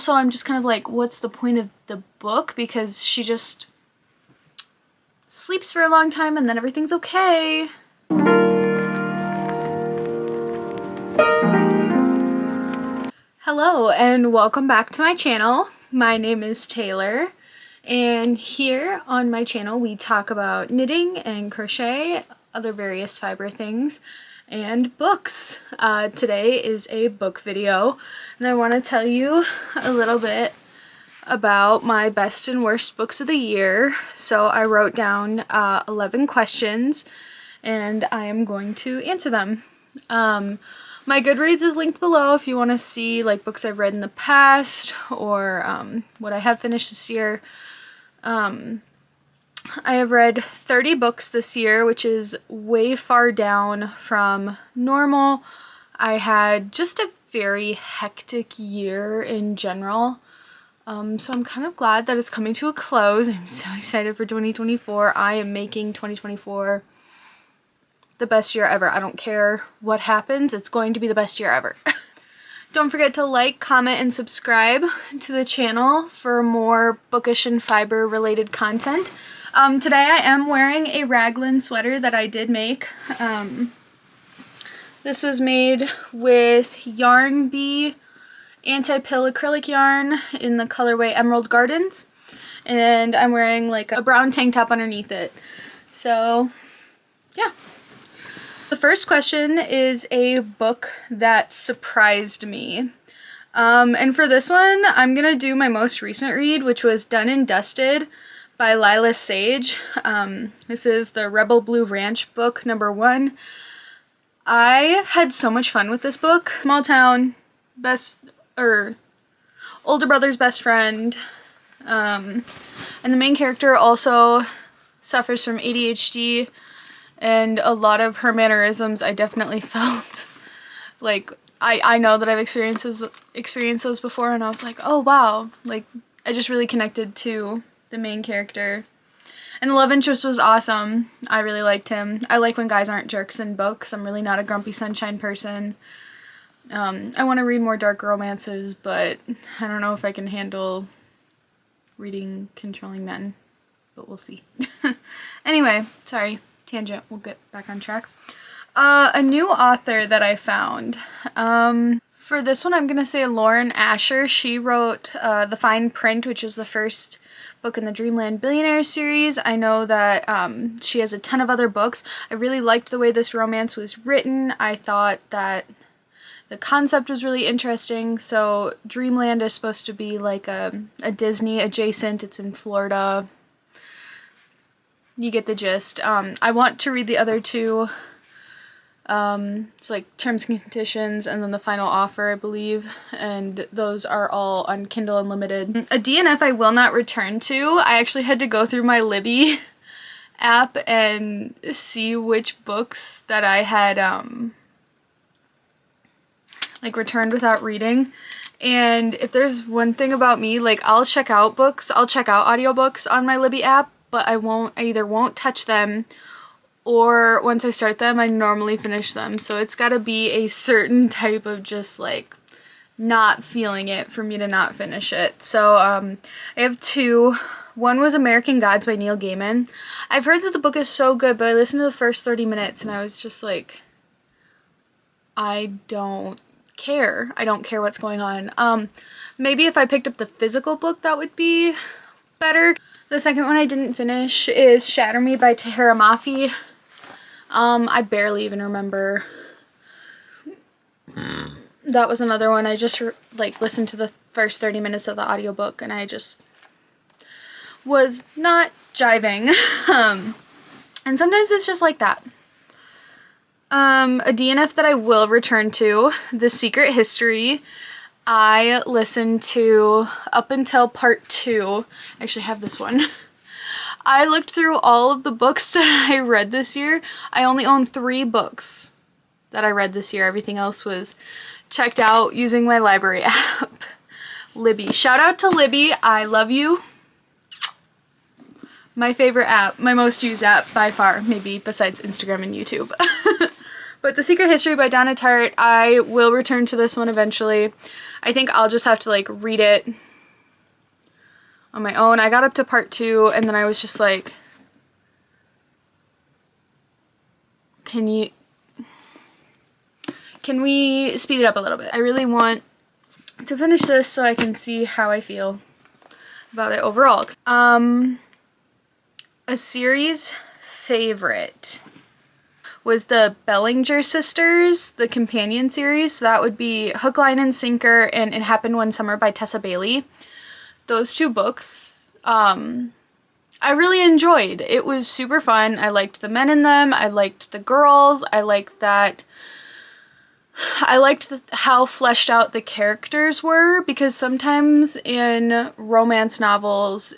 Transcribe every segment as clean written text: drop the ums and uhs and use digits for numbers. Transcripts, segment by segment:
So I'm just kind of like, what's the point of the book? Because she just sleeps for a long time and then everything's okay. Hello and welcome back to my channel. My name is Taylor, and here on my channel we talk about knitting and crochet, other various fiber things, and books. Today is a book video, and I want to tell you a little bit about my best and worst books of the year. So I wrote down 11 questions and I am going to answer them. My Goodreads is linked below if you want to see like books I've read in the past or what I have finished this year. I have read 30 books this year, which is way far down from normal. I had just a very hectic year in general. So I'm kind of glad that it's coming to a close. I'm so excited for 2024. I am making 2024 the best year ever. I don't care what happens. It's going to be the best year ever. Don't forget to like, comment, and subscribe to the channel for more bookish and fiber related content. Today I am wearing a raglan sweater that I did make. This was made with Yarn Bee anti-pill acrylic yarn in the colorway Emerald Gardens, and I'm wearing like a brown tank top underneath it. So yeah. The first question is a book that surprised me. And for this one, I'm gonna do my most recent read, which was Done and Dusted by Lila Sage. This is the Rebel Blue Ranch book number 1. I had so much fun with this book. Small town, older brother's best friend, and the main character also suffers from ADHD, and a lot of her mannerisms I definitely felt like I know that I've experienced those before, and I was like, oh wow, like I just really connected to the main character. And the love interest was awesome. I really liked him. I like when guys aren't jerks in books. I'm really not a grumpy sunshine person. I want to read more dark romances, but I don't know if I can handle reading controlling men, but we'll see. Anyway, sorry, tangent, we'll get back on track. A new author that I found. For this one, I'm going to say Lauren Asher. She wrote The Fine Print, which is the first book in the Dreamland Billionaire series. I know that she has a ton of other books. I really liked the way this romance was written. I thought that the concept was really interesting. So Dreamland is supposed to be like a Disney adjacent. It's in Florida. You get the gist. I want to read the other two. It's like Terms and Conditions and then The Final Offer, I believe. And those are all on Kindle Unlimited. A DNF I will not return to. I actually had to go through my Libby app and see which books that I had like returned without reading. And if there's one thing about me, like I'll check out audiobooks on my Libby app, but I either won't touch them, or once I start them I normally finish them. So it's gotta be a certain type of just like not feeling it for me to not finish it. So I have 2. One was American Gods by Neil Gaiman. I've heard that the book is so good, but I listened to the first 30 minutes and I was just like, I don't care. I don't care what's going on. Maybe if I picked up the physical book that would be better. The second one I didn't finish is Shatter Me by Tahereh Mafi. I barely even remember. That was another one. I just like listened to the first 30 minutes of the audiobook and I just was not jiving. And sometimes it's just like that. A DNF that I will return to, The Secret History. I listened to up until part 2. I actually have this one. I looked through all of the books that I read this year. I only own 3 books that I read this year. Everything else was checked out using my library app. Libby. Shout out to Libby. I love you. My favorite app. My most used app by far. Maybe besides Instagram and YouTube. But The Secret History by Donna Tartt, I will return to this one eventually. I think I'll just have to like read it on my own. I got up to part 2 and then I was just like, can we speed it up a little bit? I really want to finish this so I can see how I feel about it overall. A series favorite was the Bellinger Sisters, the companion series. So that would be Hook, Line, and Sinker and It Happened One Summer by Tessa Bailey. Those 2 books, I really enjoyed. It was super fun. I liked the men in them. I liked the girls. I liked how fleshed out the characters were, because sometimes in romance novels,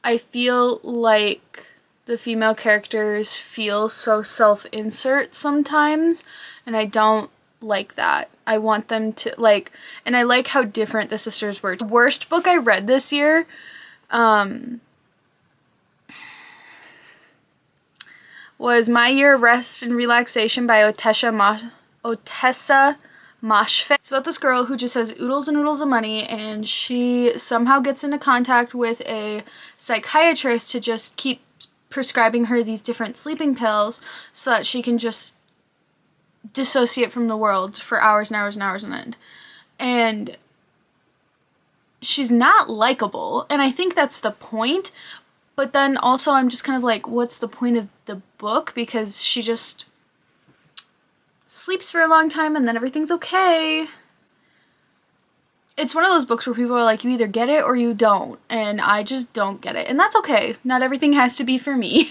I feel like the female characters feel so self-insert sometimes, and I don't like that. I want them to, like, and I like how different the sisters were. The worst book I read this year, was My Year of Rest and Relaxation by Otessa Moshfegh. It's about this girl who just has oodles and oodles of money, and she somehow gets into contact with a psychiatrist to just keep prescribing her these different sleeping pills so that she can just dissociate from the world for hours and hours and hours on end. And she's not likable, and I think that's the point. But then also I'm just kind of like, what's the point of the book? Because she just sleeps for a long time and then everything's okay. It's one of those books where people are like, you either get it or you don't. And I just don't get it. And that's okay. Not everything has to be for me.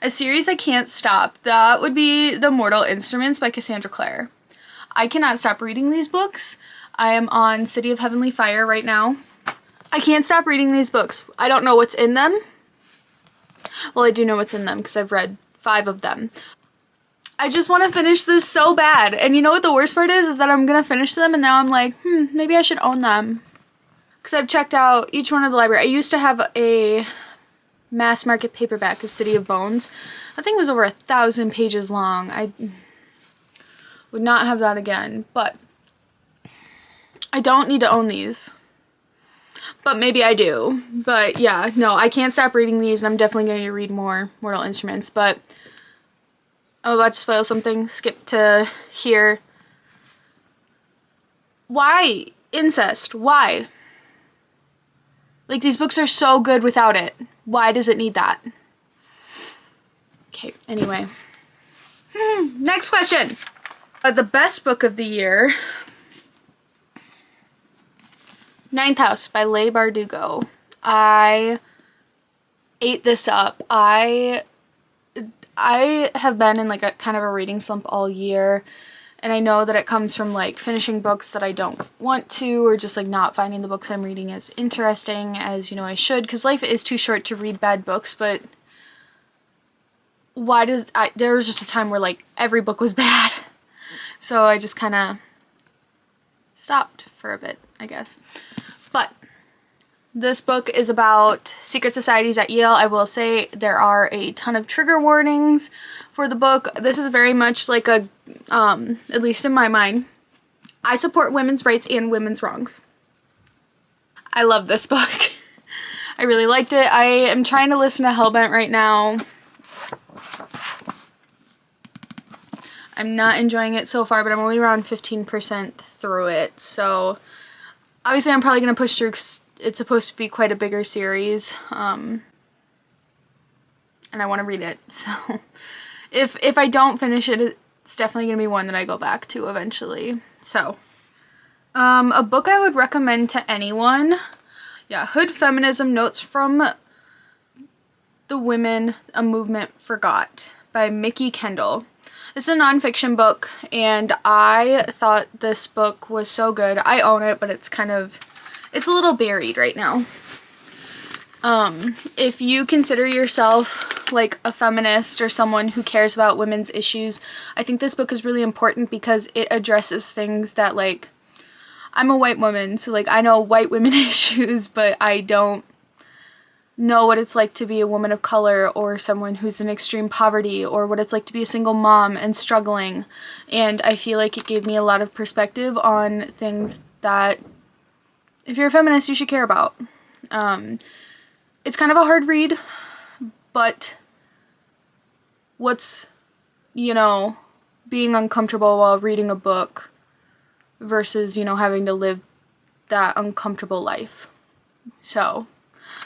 A series I can't stop. That would be The Mortal Instruments by Cassandra Clare. I cannot stop reading these books. I am on City of Heavenly Fire right now. I can't stop reading these books. I don't know what's in them. Well, I do know what's in them because I've read 5 of them. I just want to finish this so bad. And you know what the worst part is that I'm going to finish them and now I'm like, maybe I should own them. Because I've checked out each one of the library. I used to have a mass market paperback of City of Bones. I think it was over 1,000 pages long. I would not have that again. But I don't need to own these. But maybe I do. But yeah, no, I can't stop reading these and I'm definitely going to read more Mortal Instruments. But I'm about to spoil something. Skip to here. Why incest? Why? Like, these books are so good without it. Why does it need that? Okay, anyway. Next question. The best book of the year. Ninth House by Leigh Bardugo. I ate this up. I have been in like a kind of a reading slump all year, and I know that it comes from like finishing books that I don't want to, or just like not finding the books I'm reading as interesting as, you know, I should, because life is too short to read bad books. But there was just a time where like every book was bad, so I just kind of stopped for a bit, I guess. But this book is about secret societies at Yale. I will say there are a ton of trigger warnings for the book. This is very much like a, at least in my mind, I support women's rights and women's wrongs. I love this book. I really liked it. I am trying to listen to Hellbent right now. I'm not enjoying it so far, but I'm only around 15% through it. So obviously I'm probably going to push through because it's supposed to be quite a bigger series, and I want to read it. So if I don't finish it, it's definitely going to be one that I go back to eventually. So a book I would recommend to anyone. Yeah, Hood Feminism: Notes from the Women a Movement Forgot by Mikki Kendall. This is a nonfiction book, and I thought this book was so good. I own it, but it's a little buried right now. If you consider yourself like a feminist or someone who cares about women's issues, I think this book is really important because it addresses things that, like, I'm a white woman, so like I know white women issues, but I don't know what it's like to be a woman of color or someone who's in extreme poverty, or what it's like to be a single mom and struggling. And I feel like it gave me a lot of perspective on things that if you're a feminist you should care about. It's kind of a hard read, but what's, you know, being uncomfortable while reading a book versus, you know, having to live that uncomfortable life. So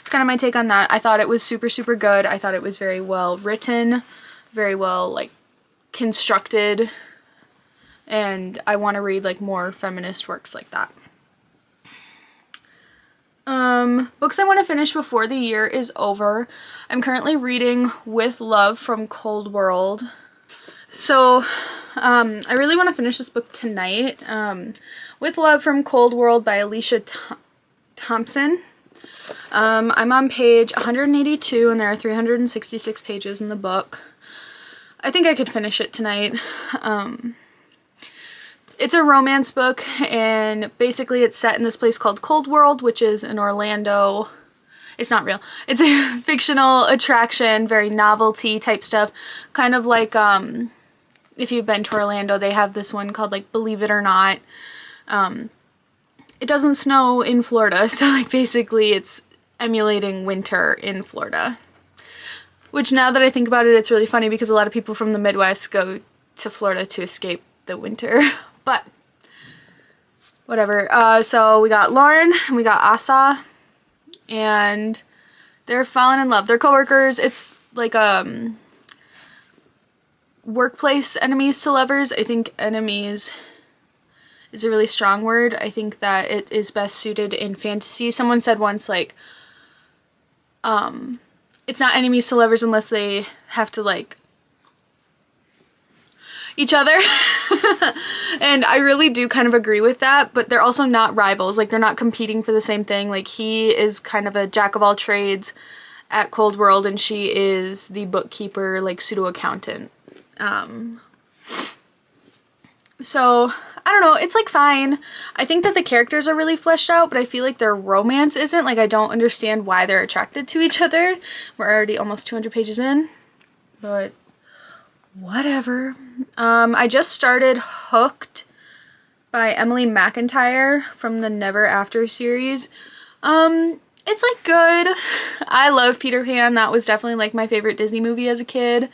it's kind of my take on that. I thought it was super, super good. I thought it was very well written, very well, like, constructed, and I want to read, like, more feminist works like that. Books I want to finish before the year is over. I'm currently reading With Love from Cold World. So, I really want to finish this book tonight. With Love from Cold World by Alicia Thompson. I'm on page 182 and there are 366 pages in the book. I think I could finish it tonight. It's a romance book, and basically it's set in this place called Cold World, which is in Orlando. It's not real. It's a fictional attraction, very novelty type stuff. Kind of like, if you've been to Orlando, they have this one called, like, Believe It or Not. It doesn't snow in Florida, so, like, basically it's emulating winter in Florida. Which, now that I think about it, it's really funny because a lot of people from the Midwest go to Florida to escape the winter. But whatever. So we got Lauren and we got Asa, and they're falling in love. They're coworkers. It's like workplace enemies to lovers. I think enemies is a really strong word. I think that it is best suited in fantasy. Someone said once, like, it's not enemies to lovers unless they have to, like, each other. And I really do kind of agree with that, but they're also not rivals. Like, they're not competing for the same thing. Like, he is kind of a jack of all trades at Cold World, and she is the bookkeeper, like, pseudo accountant. So I don't know, it's, like, fine. I think that the characters are really fleshed out, but I feel like their romance isn't. Like, I don't understand why they're attracted to each other. We're already almost 200 pages in, but whatever. I just started Hooked by Emily McIntyre from the Never After series. It's, like, good. I love Peter Pan. That was definitely, like, my favorite Disney movie as a kid.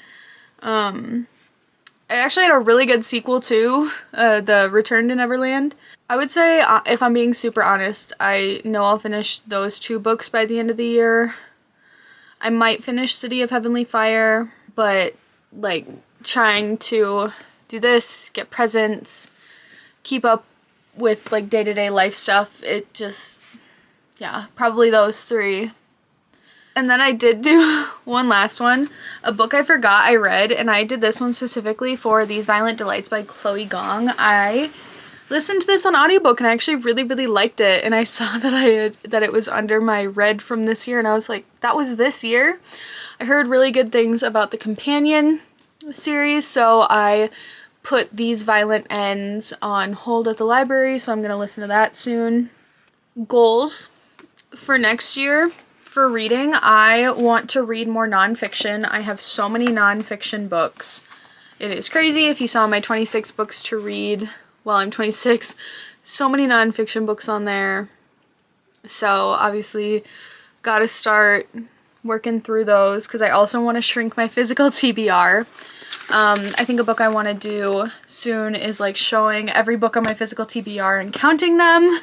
I actually had a really good sequel too, The Return to Neverland. I would say, if I'm being super honest, I know I'll finish those two books by the end of the year. I might finish City of Heavenly Fire, but, like, trying to do this, get presents, keep up with, like, day-to-day life stuff, it just, yeah, probably those three. And then I did do one last one, a book I forgot I read, and I did this one specifically for These Violent Delights by Chloe Gong. I listened to this on audiobook and I actually really, really liked it, and I saw that it was under my read from this year, and I was like, that was this year? I heard really good things about the companion series, so I put These Violent Ends on hold at the library, so I'm gonna listen to that soon. Goals for next year for reading: I want to read more nonfiction. I have so many nonfiction books. It is crazy. If you saw my 26 books to read while I'm 26, so many nonfiction books on there. So obviously gotta start working through those, because I also want to shrink my physical TBR. I think a book I want to do soon is, like, showing every book on my physical TBR and counting them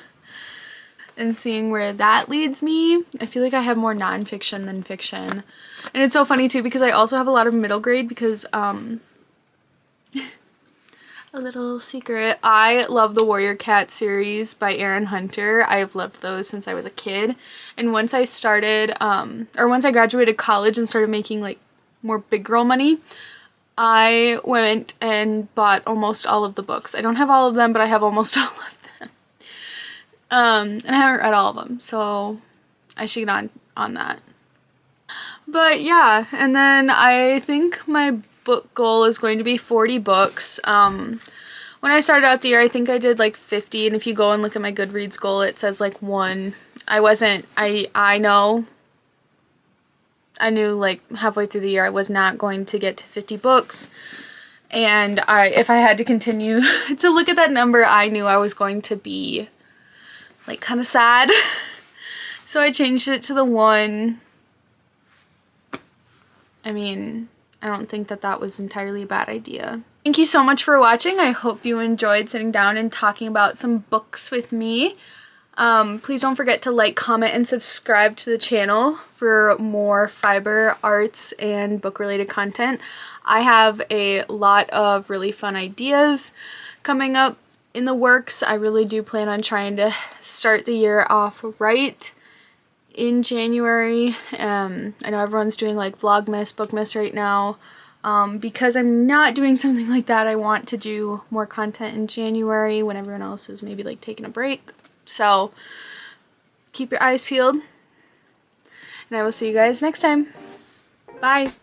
and seeing where that leads me. I feel like I have more nonfiction than fiction. And it's so funny too because I also have a lot of middle grade because, a little secret, I love the Warrior Cat series by Erin Hunter. I have loved those since I was a kid. And once I started, once I graduated college and started making, like, more big girl money, I went and bought almost all of the books. I don't have all of them, but I have almost all of them. And I haven't read all of them, so I should get on that. But yeah, and then I think my book goal is going to be 40 books. When I started out the year, I think I did like 50, and if you go and look at my Goodreads goal, it says like 1. I know I knew like halfway through the year I was not going to get to 50 books. And if I had to continue to look at that number, I knew I was going to be like kind of sad. So I changed it to the 1. I mean, I don't think that that was entirely a bad idea. Thank you so much for watching. I hope you enjoyed sitting down and talking about some books with me. Please don't forget to like, comment, and subscribe to the channel for more fiber arts and book related content. I have a lot of really fun ideas coming up in the works. I really do plan on trying to start the year off right in January. I know everyone's doing like Vlogmas, Bookmas right now. Because I'm not doing something like that, I want to do more content in January when everyone else is maybe like taking a break. So keep your eyes peeled, and I will see you guys next time. Bye!